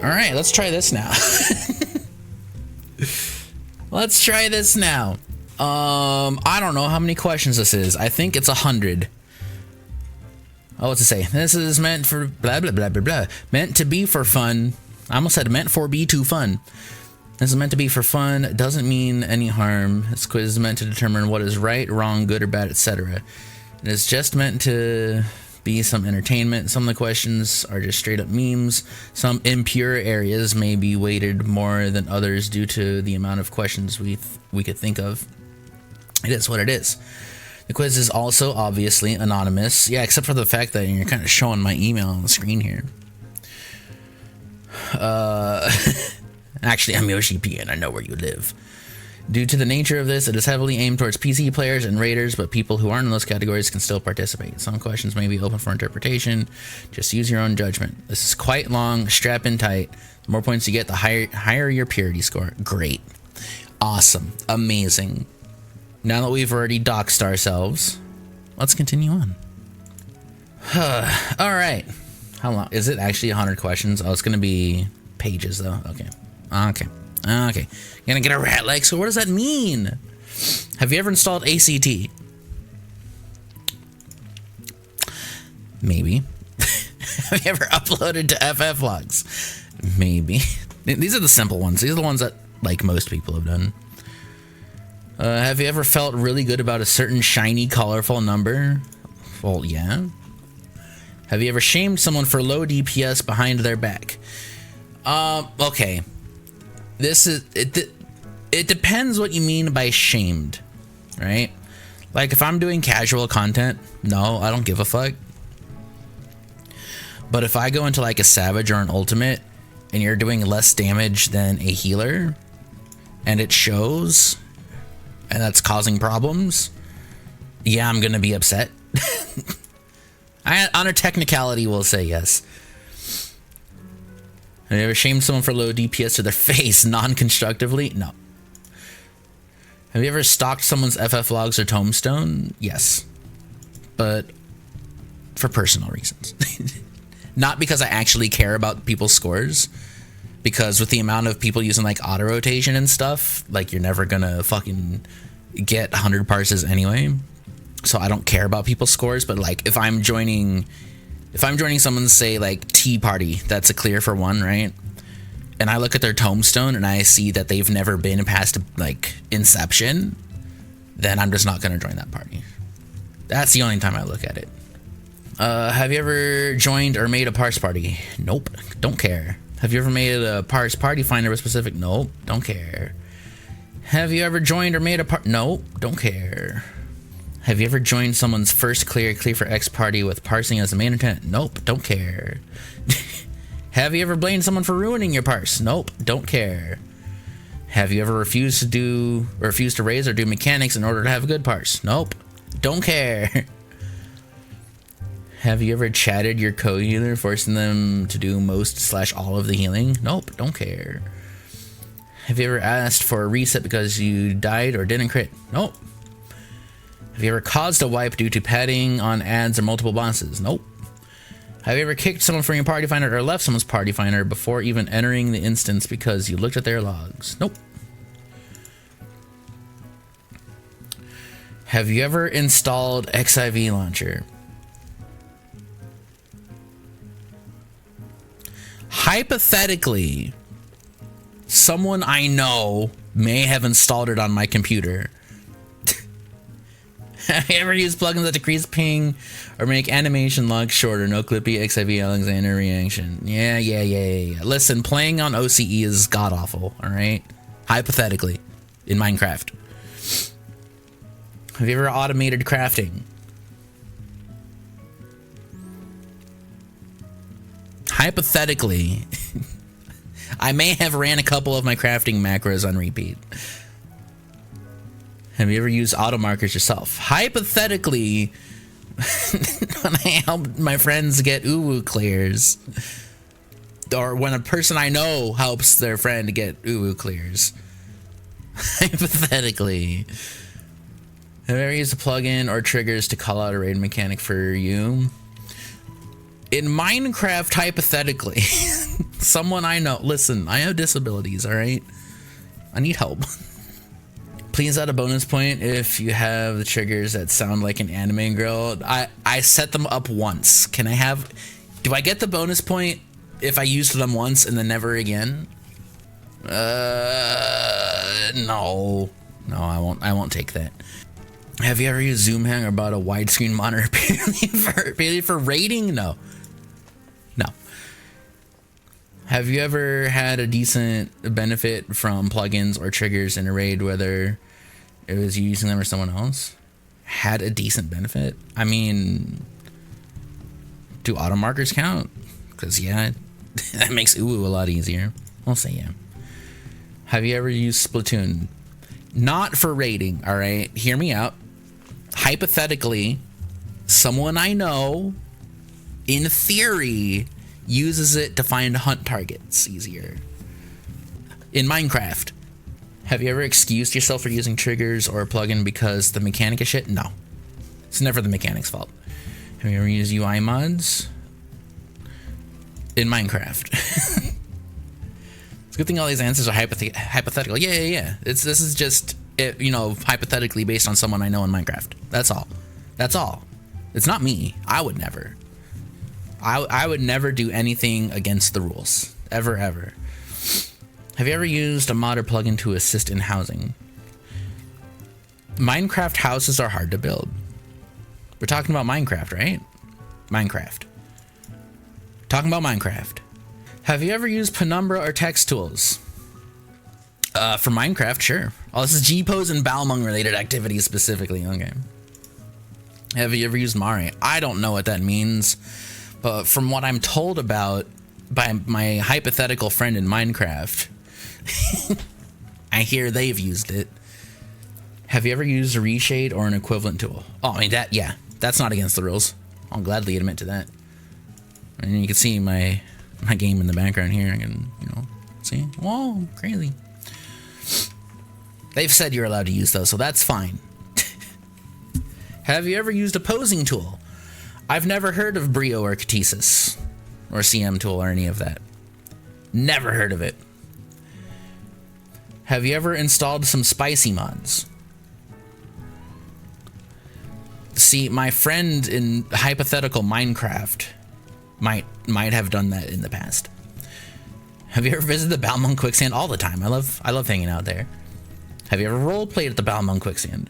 All right, let's try this now. Let's try this now. I don't know how many questions this is. I think it's 100. Oh, what's it say? This is meant for blah, blah, blah, blah, blah. Meant to be for fun. I almost said meant for be too fun. This is meant to be for fun. It doesn't mean any harm. This quiz is meant to determine what is right, wrong, good, or bad, etc. It is just meant to be some entertainment. Some of the questions are just straight up memes. Some impure areas may be weighted more than others due to the amount of questions we could think of. It is what it is. The quiz is also obviously anonymous. Yeah, except for the fact that you're kind of showing my email on the screen here. Actually, I'm yoshi-p and I know where you live. Due to the nature of this, it is heavily aimed towards PC players and raiders, but people who aren't in those categories can still participate. Some questions may be open for interpretation. Just use your own judgment. This is quite long. Strap in tight. The more points you get, the higher your purity score. Great. Awesome. Amazing. Now that we've already doxed ourselves, let's continue on. All right. How long? Is it actually 100 questions? Oh, it's going to be pages, though. Okay. Okay. Gonna get a rat leg. So what does that mean? Have you ever installed ACT? Maybe. Have you ever uploaded to FF logs? Maybe. These are the simple ones. These are the ones that like most people have done. Have you ever felt really good about a certain shiny, colorful number? Well, yeah. Have you ever shamed someone for low DPS behind their back? Okay. This is it depends what you mean by shamed, right? Like if I'm doing casual content, no, I don't give a fuck. But if I go into like a savage or an ultimate and you're doing less damage than a healer and it shows and that's causing problems, yeah, I'm gonna be upset. On a technicality, we'll say yes. Have you ever shamed someone for low DPS to their face non-constructively? No. Have you ever stalked someone's FF logs or tombstone? Yes. But for personal reasons. Not because I actually care about people's scores. Because with the amount of people using like auto rotation and stuff, like you're never gonna fucking get 100 parses anyway. So I don't care about people's scores, but like if I'm joining someone's, say, like tea party, that's a clear for one, right? And I look at their tombstone and I see that they've never been past like inception, then I'm just not going to join that party. That's the only time I look at it. Have you ever joined or made a parse party? Nope, don't care. Have you ever made a parse party finder with specific? Nope, don't care. Have you ever joined or made a Nope, don't care. Have you ever joined someone's first clear for X party with parsing as the main intent? Nope, don't care. Have you ever blamed someone for ruining your parse? Nope, don't care. Have you ever refused to raise or do mechanics in order to have a good parse? Nope, don't care. Have you ever chatted your co-healer, forcing them to do most/all of the healing? Nope, don't care. Have you ever asked for a reset because you died or didn't crit? Nope. Have you ever caused a wipe due to padding on ads or multiple bosses? Nope. Have you ever kicked someone from your party finder or left someone's party finder before even entering the instance because you looked at their logs? Nope. Have you ever installed FFXIV launcher? Hypothetically, someone I know may have installed it on my computer. Have you ever used plugins that decrease ping or make animation logs shorter? No Clippy, XIV, Alexander reaction. Yeah. Listen, playing on OCE is god awful, alright? Hypothetically, in Minecraft. Have you ever automated crafting? Hypothetically, I may have ran a couple of my crafting macros on repeat. Have you ever used auto markers yourself? Hypothetically, when I help my friends get uwu clears, or when a person I know helps their friend get uwu clears. Hypothetically. Have you ever used a plugin or triggers to call out a raid mechanic for you? In Minecraft, hypothetically. Someone I know. Listen, I have disabilities, all right? I need help. Please add a bonus point if you have the triggers that sound like an anime girl. I set them up once. Do I get the bonus point if I used them once and then never again? No, I won't take that. Have you ever used Zoom Hang or bought a widescreen monitor purely for rating? No. Have you ever had a decent benefit from plugins or triggers in a raid, whether it was you using them or someone else? Had a decent benefit? I mean, do auto markers count? Because yeah, that makes ooh a lot easier. I'll say yeah. Have you ever used Splatoon? Not for raiding, all right? Hear me out. Hypothetically, someone I know, in theory, uses it to find hunt targets easier. In Minecraft, have you ever excused yourself for using triggers or a plugin because the mechanic is shit? No. It's never the mechanic's fault. Have you ever used UI mods? In Minecraft. It's a good thing all these answers are hypothetical. Yeah. This is just, hypothetically based on someone I know in Minecraft. That's all. It's not me. I would never. I would never do anything against the rules. Ever. Have you ever used a mod or plugin to assist in housing? Minecraft houses are hard to build. We're talking about Minecraft, right? Talking about Minecraft. Have you ever used Penumbra or text tools? For Minecraft, sure. Oh, this is G-Pose and Balmung related activities specifically. Okay. Have you ever used Mari? I don't know what that means. But from what I'm told about by my hypothetical friend in Minecraft, I hear they've used it. Have you ever used a reshade or an equivalent tool? Oh, I mean, that's not against the rules. I'll gladly admit to that. And you can see my game in the background here. I can, see? Whoa, crazy. They've said you're allowed to use those, so that's fine. Have you ever used a posing tool? I've never heard of Brio or kthx or CM tool or any of that. Never heard of it. Have you ever installed some spicy mods? See, my friend in hypothetical Minecraft might have done that in the past. Have you ever visited the Balmung Quicksand? All the time. I love hanging out there. Have you ever roleplayed at the Balmung Quicksand?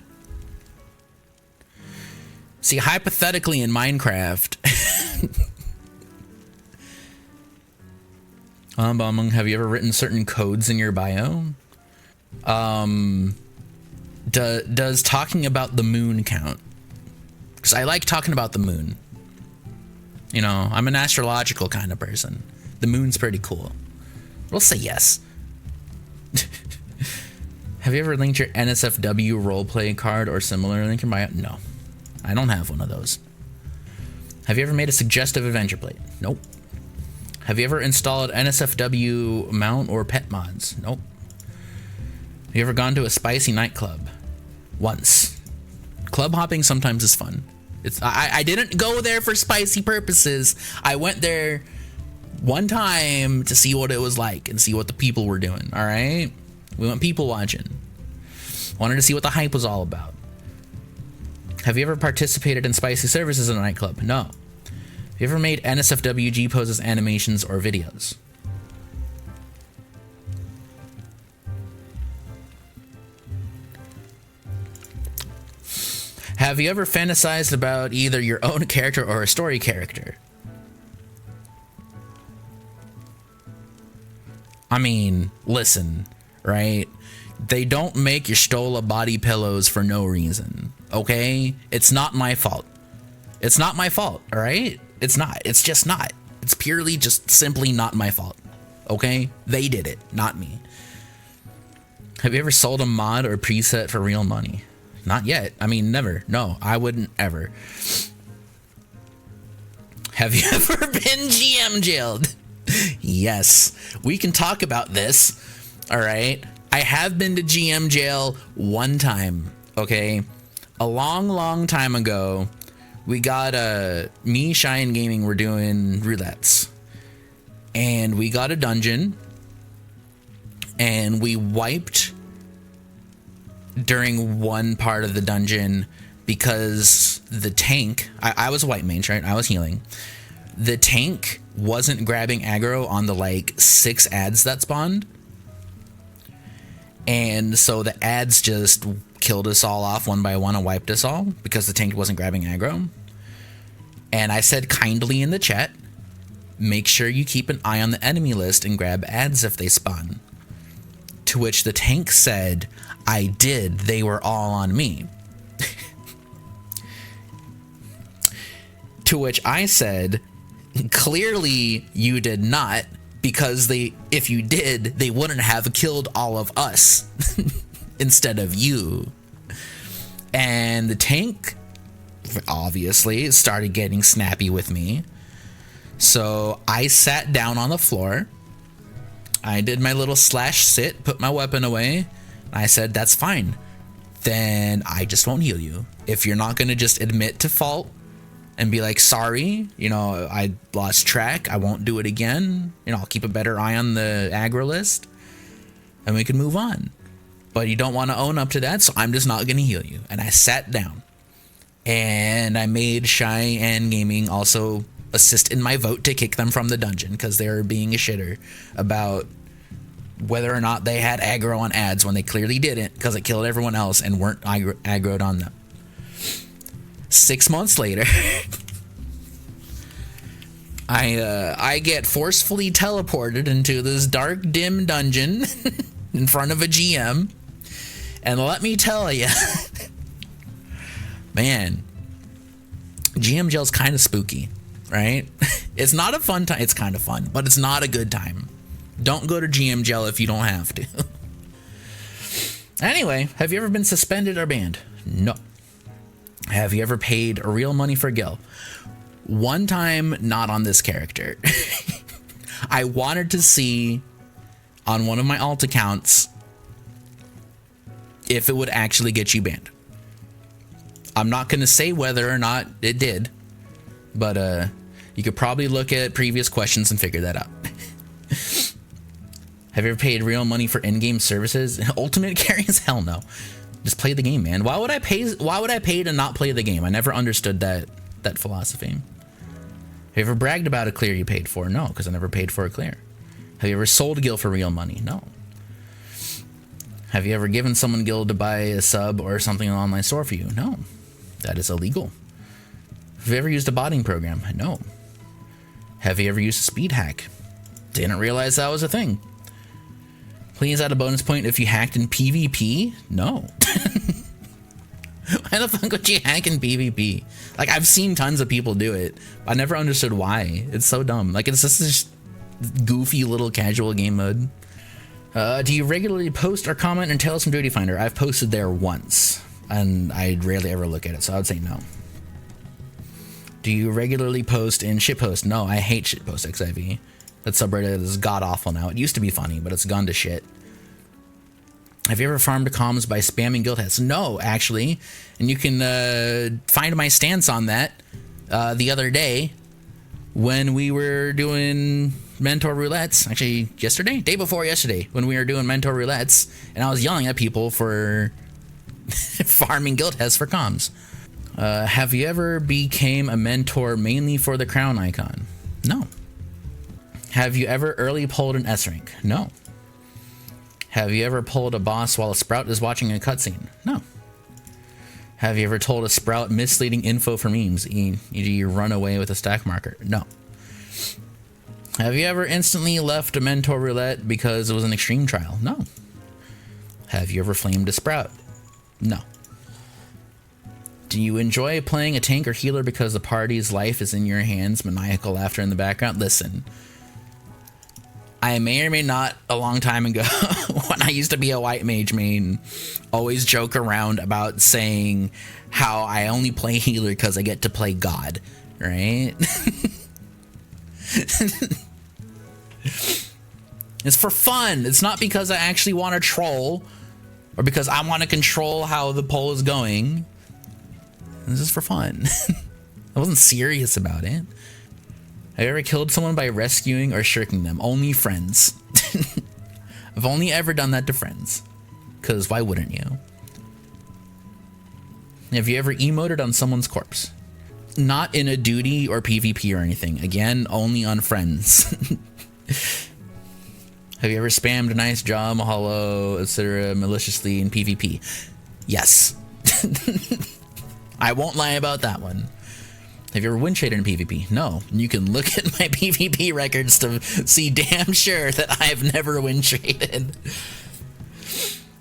See, hypothetically in Minecraft, Balmung, have you ever written certain codes in your bio? Does talking about the moon count? Because I like talking about the moon. I'm an astrological kind of person. The moon's pretty cool. We'll say yes. Have you ever linked your NSFW roleplay card or similar link in bio? No. I don't have one of those. Have you ever made a suggestive adventure plate? Nope. Have you ever installed NSFW mount or pet mods? Nope. Have you ever gone to a spicy nightclub? Once. Club hopping sometimes is fun. I didn't go there for spicy purposes. I went there one time to see what it was like and see what the people were doing, all right? We went people watching. Wanted to see what the hype was all about. Have you ever participated in spicy services in a nightclub? No. Have you ever made NSFW G-Poses animations or videos? Have you ever fantasized about either your own character or a story character? I mean, listen, right? They don't make your Stola body pillows for no reason, okay? It's not my fault. It's not my fault, all right? It's not. It's just not. It's purely just simply not my fault, okay? They did it, not me. Have you ever sold a mod or preset for real money? Not yet. I mean, never. No, I wouldn't ever. Have you ever been GM jailed? Yes. We can talk about this, all right? I have been to GM jail one time, okay? A long time ago, we got me, Shy, and Gaming were doing roulettes. and we got a dungeon, and we wiped during one part of the dungeon because the tank, I was a white mage, right? I was healing. The tank wasn't grabbing aggro on the like 6 ads that spawned. And so the ads just killed us all off one by one and wiped us all because the tank wasn't grabbing aggro. And I said kindly in the chat, make sure you keep an eye on the enemy list and grab ads if they spawn. To which the tank said, I did, they were all on me. To which I said, clearly you did not, because if you did, they wouldn't have killed all of us instead of you. And the tank obviously started getting snappy with me. So I sat down on the floor. I did my little /sit, put my weapon away. I said, that's fine. Then I just won't heal you. If you're not going to just admit to fault and be like, sorry, you know, I lost track, I won't do it again. You know, I'll keep a better eye on the aggro list and we can move on. But you don't want to own up to that, so I'm just not going to heal you. And I sat down and I made Shy and Gaming also assist in my vote to kick them from the dungeon because they were being a shitter about whether or not they had aggro on ads when they clearly didn't because it killed everyone else and weren't aggroed on them. 6 months later, I get forcefully teleported into this dark, dim dungeon in front of a GM, and let me tell you, man, GM jail's kind of spooky, right? It's not a fun time. It's kind of fun, but it's not a good time. Don't go to GM jail if you don't have to. Anyway, have you ever been suspended or banned? No. Have you ever paid real money for Gil? One time, not on this character. I wanted to see on one of my alt accounts if it would actually get you banned. I'm not going to say whether or not it did, but you could probably look at previous questions and figure that out. Have you ever paid real money for in-game services? Ultimate carries? Hell no. Just play the game, man. Why would I pay to not play the game? I never understood that philosophy. Have you ever bragged about a clear you paid for? No, because I never paid for a clear. Have you ever sold Gil for real money? No. Have you ever given someone Gil to buy a sub or something in an online store for you? No. That is illegal. Have you ever used a botting program? No. Have you ever used a speed hack? Didn't realize that was a thing. Please add a bonus point if you hacked in PvP? No. Why the fuck would you hack in PvP? Like, I've seen tons of people do it. I never understood why. It's so dumb. Like, it's just this goofy little casual game mode. Do you regularly post or comment in Tales from Duty Finder? I've posted there once, and I rarely ever look at it, so I would say no. Do you regularly post in shitpost? No, I hate shitpost XIV. That subreddit is god-awful now. It used to be funny, but it's gone to shit. Have you ever farmed comms by spamming guild heads? No, actually. And you can find my stance on that the other day when we were doing mentor roulettes. Actually, yesterday? Day before yesterday, when we were doing mentor roulettes, and I was yelling at people for farming guild heads for comms. Have you ever became a mentor mainly for the crown icon? No. Have you ever early pulled an S rank? No. Have you ever pulled a boss while a sprout is watching a cutscene? No. Have you ever told a sprout misleading info for memes, e.g. you run away with a stack marker? No. Have you ever instantly left a mentor roulette because it was an extreme trial? No. Have you ever flamed a sprout? No. Do you enjoy playing a tank or healer because the party's life is in your hands, maniacal laughter in the background? Listen. I may or may not, a long time ago, when I used to be a white mage main, always joke around about saying how I only play healer because I get to play God, right? It's for fun. It's not because I actually want to troll or because I want to control how the poll is going. This is for fun. I wasn't serious about it. Have you ever killed someone by rescuing or shirking them? Only friends. I've only ever done that to friends. Because why wouldn't you? Have you ever emoted on someone's corpse? Not in a duty or PvP or anything. Again, only on friends. Have you ever spammed nice job, mahalo, etc. maliciously in PvP? Yes. I won't lie about that one. Have you ever win traded in PvP? No. You can look at my PvP records to see damn sure that I've never win traded.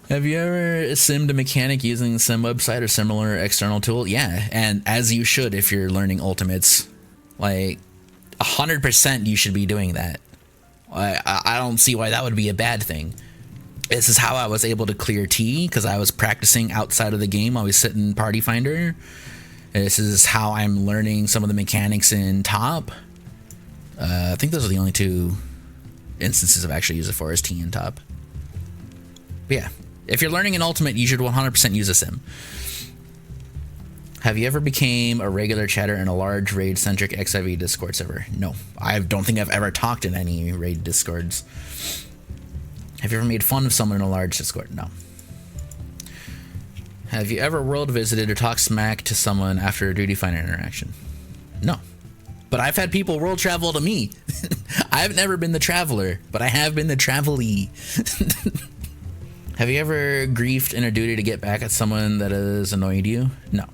Have you ever simmed a mechanic using the sim website or similar external tool? Yeah, and as you should if you're learning ultimates. Like, 100% you should be doing that. I don't see why that would be a bad thing. This is how I was able to clear T, because I was practicing outside of the game while I was sitting Party Finder. This is how I'm learning some of the mechanics in Top. I think those are the only two instances I've actually used it for, is T and Top. But yeah, if you're learning an Ultimate, you should 100% use a sim. Have you ever became a regular chatter in a large raid-centric XIV Discord server? No, I don't think I've ever talked in any raid Discords. Have you ever made fun of someone in a large Discord? No. Have you ever world visited or talked smack to someone after a duty finder interaction? No. But I've had people world travel to me. I've never been the traveler, but I have been the travelee. Have you ever griefed in a duty to get back at someone that has annoyed you? No.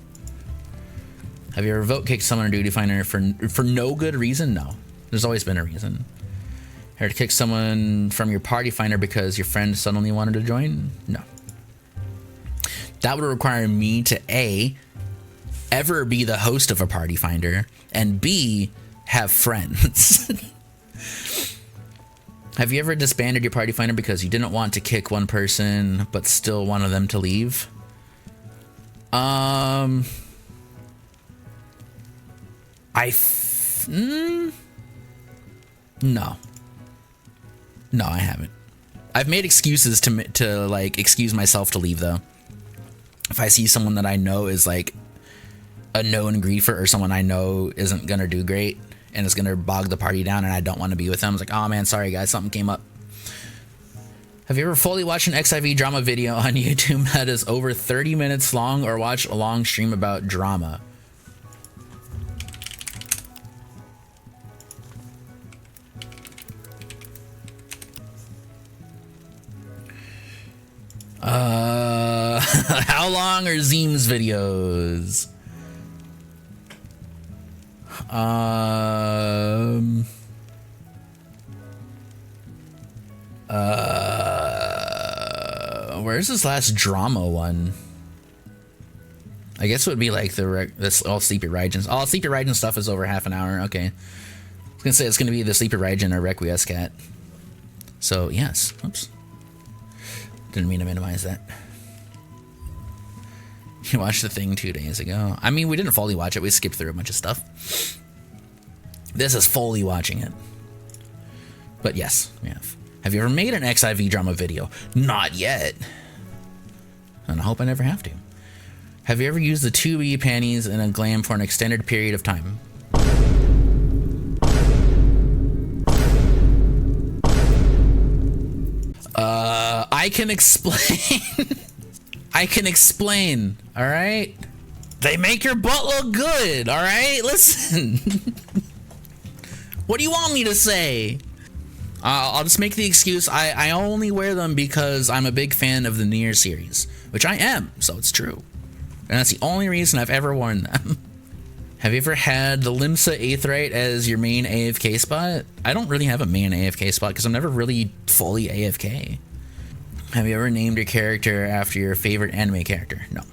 Have you ever vote kicked someone in duty finder for no good reason? No. There's always been a reason. Have you kicked someone from your party finder because your friend suddenly wanted to join? No. That would require me to A, ever be the host of a party finder, and B, have friends. Have you ever disbanded your party finder because you didn't want to kick one person but still wanted them to leave? No. No, I haven't. I've made excuses to like excuse myself to leave though. If I see someone that I know is like a known griefer or someone I know isn't gonna do great and is gonna bog the party down and I don't want to be with them, I was like, oh man, sorry guys, something came up. Have you ever fully watched an XIV drama video on YouTube that is over 30 minutes long or watched a long stream about drama? How long are Zeem's videos? Where's this last drama one? I guess it would be like this all Sleepy Raijin. All Sleepy Raijin stuff is over half an hour. Okay. I was gonna say it's gonna be the Sleepy Raijin or Requiescat. So yes. Oops. Didn't mean to minimize that. You watched the thing 2 days ago. I mean, we didn't fully watch it. We skipped through a bunch of stuff. This is fully watching it. But yes, we have. Have you ever made an XIV drama video? Not yet. And I hope I never have to. Have you ever used the 2B panties in a glam for an extended period of time? I can explain. I can explain, all right? They make your butt look good, all right? Listen. What do you want me to say? I'll just make the excuse. I only wear them because I'm a big fan of the Nier series, which I am, so it's true. And that's the only reason I've ever worn them. Have you ever had the Limsa Aetheryte as your main AFK spot? I don't really have a main AFK spot because I'm never really fully AFK. Have you ever named your character after your favorite anime character? No.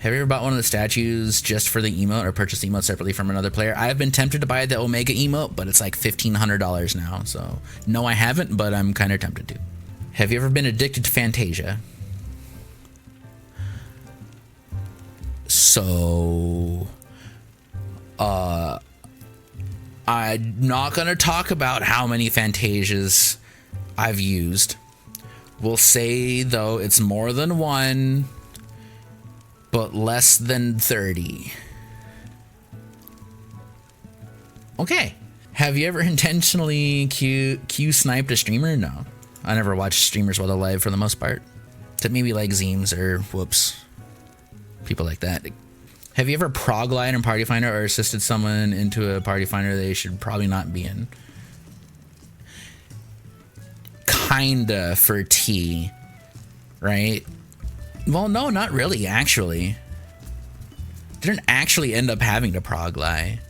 Have you ever bought one of the statues just for the emote or purchased the emote separately from another player? I've been tempted to buy the Omega emote, but it's like $1,500 now. So no, I haven't, but I'm kind of tempted to. Have you ever been addicted to Fantasia? So, I'm not gonna talk about how many Fantasias I've used. We'll say, though, it's more than one, but less than 30. Okay. Have you ever intentionally Q sniped a streamer? No. I never watch streamers while they're live for the most part. Except maybe like Zeems or whoops. People like that. Have you ever prog lied in Party Finder or assisted someone into a Party Finder they should probably not be in? Kinda for T, right? Well, no, not really, actually. Didn't actually end up having to prog lie.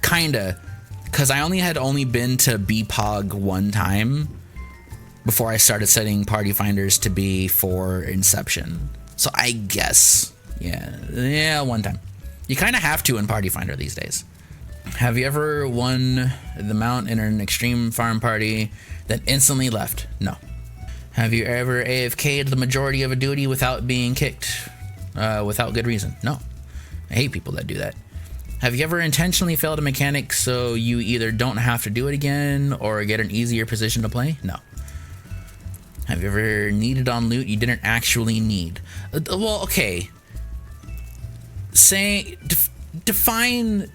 Kinda. Because I had only been to BPOG one time before I started setting Party Finders to be for Inception. So I guess, yeah, one time. You kind of have to in Party Finder these days. Have you ever won the mount in an extreme farm party that instantly left? No. Have you ever AFK'd the majority of a duty without being kicked? Without good reason? No. I hate people that do that. Have you ever intentionally failed a mechanic so you either don't have to do it again or get an easier position to play? No. Have you ever needed on loot you didn't actually need? Well, okay. Say, define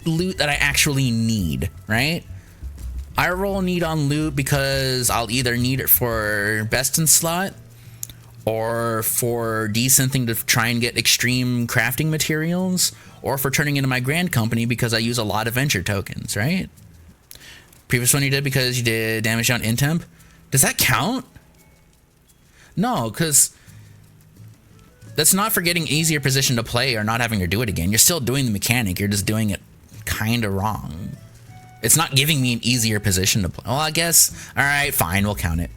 loot that I actually need, right? I roll need on loot because I'll either need it for best in slot or for desynthing to try and get extreme crafting materials, or for turning into my grand company because I use a lot of venture tokens, right? Previous one you did because you did damage down in temp. Does that count? No, because that's not for getting easier position to play or not having to do it again. You're still doing the mechanic. You're just doing it kind of wrong. It's not giving me an easier position to play. Well, I guess, all right, fine, we'll count it.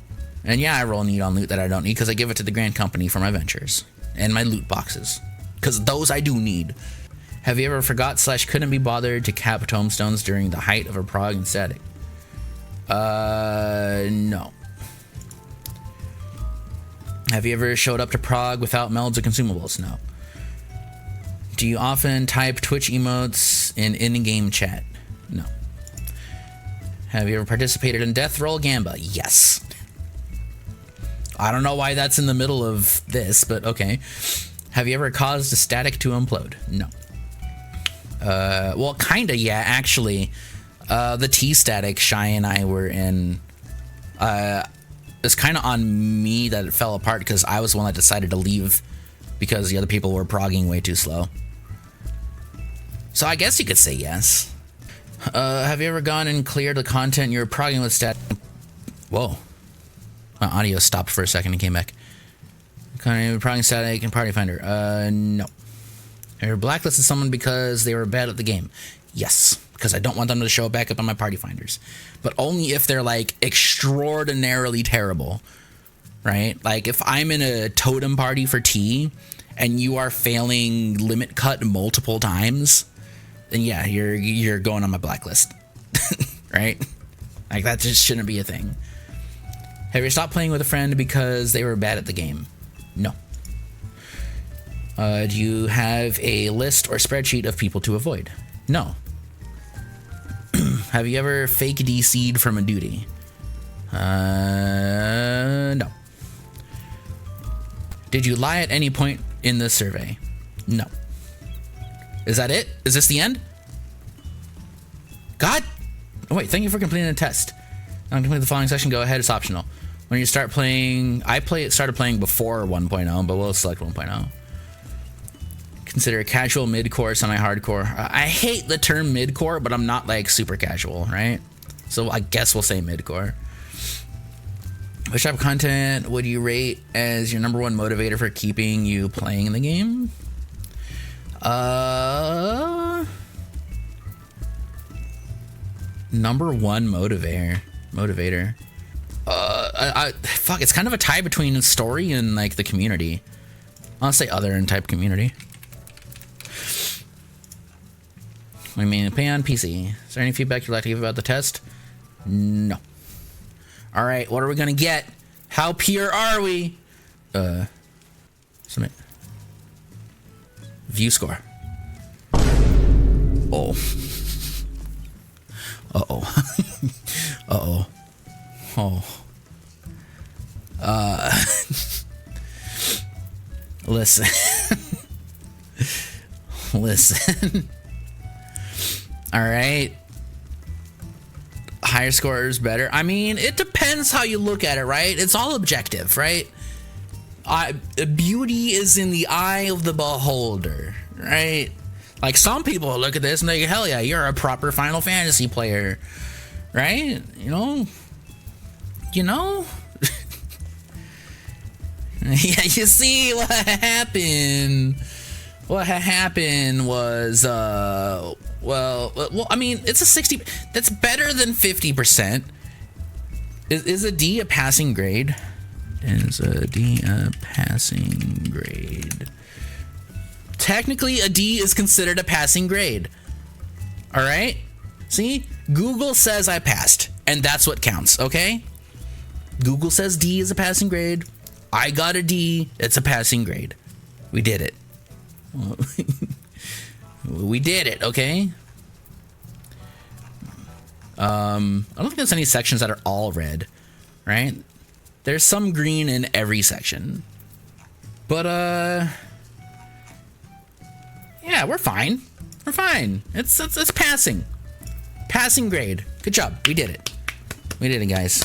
And yeah, I roll need on loot that I don't need because I give it to the grand company for my ventures and my loot boxes, because those I do need. Have you ever forgot/couldn't be bothered to cap tombstones during the height of a prog and static? No. Have you ever showed up to prog without melds or consumables? No. Do you often type Twitch emotes in-game chat? No. Have you ever participated in Death Roll Gamba? Yes. I don't know why that's in the middle of this, but okay. Have you ever caused a static to implode? No. Well, kinda, yeah, actually. The T-static Shy and I were in, it's kind of on me that it fell apart because I was the one that decided to leave because the other people were progging way too slow. So I guess you could say yes. Have you ever gone and cleared the content you're progging with static? Whoa. My audio stopped for a second and came back. Progging static and Party Finder? No. Have you ever blacklisted someone because they were bad at the game? Yes. Because I don't want them to show back up on my Party Finders. But only if they're like extraordinarily terrible, right? Like if I'm in a totem party for T and you are failing limit cut multiple times, then yeah, you're going on my blacklist, right? Like that just shouldn't be a thing. Have you stopped playing with a friend because they were bad at the game? No. Do you have a list or spreadsheet of people to avoid? No. Have you ever fake DC'd from a duty? No. Did you lie at any point in the survey? No. Is that it? Is this the end? God! Oh, wait, thank you for completing the test. Now complete the following section. Go ahead, it's optional. When you start playing, started playing before 1.0, but we'll select 1.0. Consider casual, mid-core, semi-hardcore. I hate the term mid-core, but I'm not like super casual, right? So I guess we'll say mid-core. Which type of content would you rate as your number one motivator for keeping you playing the game? Number one motivator. Fuck, it's kind of a tie between story and like the community. I'll say other and type community. I mean, play on PC. Is there any feedback you'd like to give about the test? No. All right, what are we gonna get? How pure are we? Submit. View score. Oh. Uh-oh. Uh-oh. Oh. Listen. Listen. All right. higher score is better. I mean, it depends how you look at it, right? It's all objective, right? Beauty is in the eye of the beholder, right? Like, some people look at this and they go, hell yeah, you're a proper Final Fantasy player, right? You know? Yeah, you see what happened. What happened was, well, I mean, it's a 60. That's better than 50%. Is a D a passing grade? Is a D a passing grade? Technically, a D is considered a passing grade. All right? See? Google says I passed, and that's what counts, okay? Google says D is a passing grade. I got a D. It's a passing grade. We did it. We did it, okay? I don't think there's any sections that are all red, right? There's some green in every section. But, yeah, we're fine. We're fine. It's passing. Passing grade. Good job. We did it. We did it, guys.